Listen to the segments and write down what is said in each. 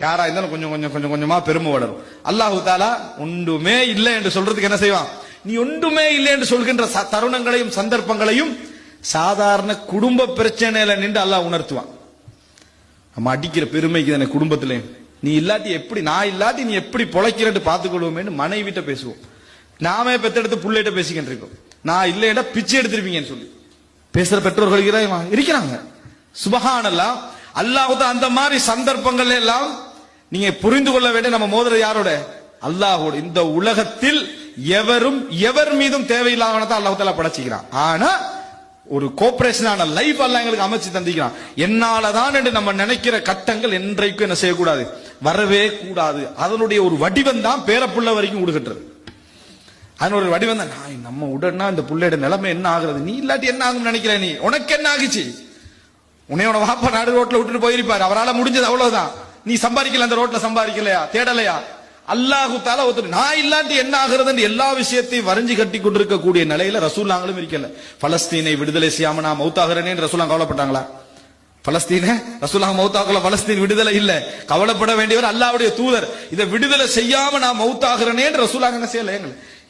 யாரா இருந்தாலும் கொஞ்சம் கொஞ்சம் கொஞ்சம் கொஞ்சமா பெருமை வளரும். அல்லாஹு தாலா ஒன்றுமே இல்லை என்று சொல்றதுக்கு என்ன செய்வான்? நீ ஒன்றுமே இல்லை என்று சொல்கின்ற தருணங்களையும் சந்தர்ப்பங்களையும் சாதாரண குடும்ப பிரச்சனையில நின்று அல்லாஹ் உணர்த்துவான். நம்ம அடிக்கிற பெருமைக்கு தானே குடும்பத்திலே, நீ இல்லாட்டி எப்படி, நான் இல்லாட்டி நீ எப்படி பொழைக்கிறேன்னு பார்த்துக்கொள்வோமேன்னு மனைவிட்ட பேசுவோம். நாமே பெத்தெடுத்து புள்ளைகிட்ட பேசிக்கிட்டு இருக்கோம். நான் இல்லைன்னா பிச்சை எடுத்திருப்பீங்கன்னு சொல்லி பேசுற பெற்றோர்கள் இருக்கிறாங்க. சுபஹானல்லாஹ். அல்லாஹ் அந்த மாதிரி சந்தர்ப்பங்கள் எல்லாம் நீங்க புரிந்து கொள்ள வேண்டிய, நம்ம மோதிர யாரோட? அல்லாஹோட. இந்த உலகத்தில் எவரும் எவர் மீதும் தேவையில்லாத அல்லாஹ் தஆலா படைச்சிக்கிறான். ஆனா ஒரு கோஆபரேஷனான லைஃப் அல்லாஹ் எங்களுக்கு அமைச்சு தந்திக்கிறான். என்னாலதான் என்று நம்ம நினைக்கிற கட்டங்கள் என்றைக்கும் என்ன செய்யக்கூடாது, வரவே கூடாது. அதனுடைய ஒரு வடிவம் தான் பேரப்புள்ள வரைக்கும் கொடுக்கின்றது. அதனோட வடிவம் தான் நம்ம உடனே இந்த புள்ளையோட நிலைமை என்ன ஆகுறது, நீ இல்லாட்டி என்ன ஆகும் நினைக்கிற, நீ உனக்கு என்ன ஆகிச்சு, உன்னையோட வாப்பா நாடு ரோட்ல விட்டுட்டு போயிருப்பாரு, அவரால் முடிஞ்சது அவ்வளவுதான். நீ சம்பாதிக்கல, அந்த ரோட்ல சம்பாதிக்கலையா, தேடலையா? அல்லாஹு தஆலா ஒருத்தர் நான் இல்லாட்டி என்ன ஆகுறது எல்லா விஷயத்தையும் வரைஞ்சி கட்டி கொண்டிருக்கக்கூடிய நிலையில ரசூலுல்லாஹ்களும் இருக்கல. பலஸ்தீனை விடுதலை செய்யாம நான் மௌத்தாகிறேன்னு ரசூலுல்லாஹ் கவலைப்பட்டாங்களா? பலஸ்தீனை ரசூலுல்லாஹ் மௌத்தாகல, பலஸ்தீன் விடுதலை இல்ல, கவலைப்பட வேண்டியவர் அல்லாஹ்வுடைய தூதர். இதை விடுதலை செய்யாம நான் மௌத்தாகிறேன்னு ரசூலுல்லாஹ் என்ன செய்யல,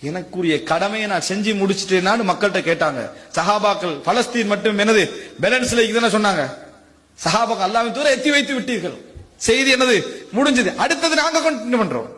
எனக்குரிய கடமையை நான் செஞ்சு முடிச்சிட்டேன்னு மக்கள்கிட்ட கேட்டாங்க. சஹாபாக்கள் பலஸ்தீன் மட்டும் என்னது பேலன்ஸ்ல இருக்குதுன்னு சொன்னாங்க. சஹாபாக்கள் அல்லாஹ்வின் தூதரை எத்தி வைத்து விட்டீர்கள், செய்தி என்னது முடிஞ்சது, அடுத்தது நாங்க கண்டினியூ பண்றோம்.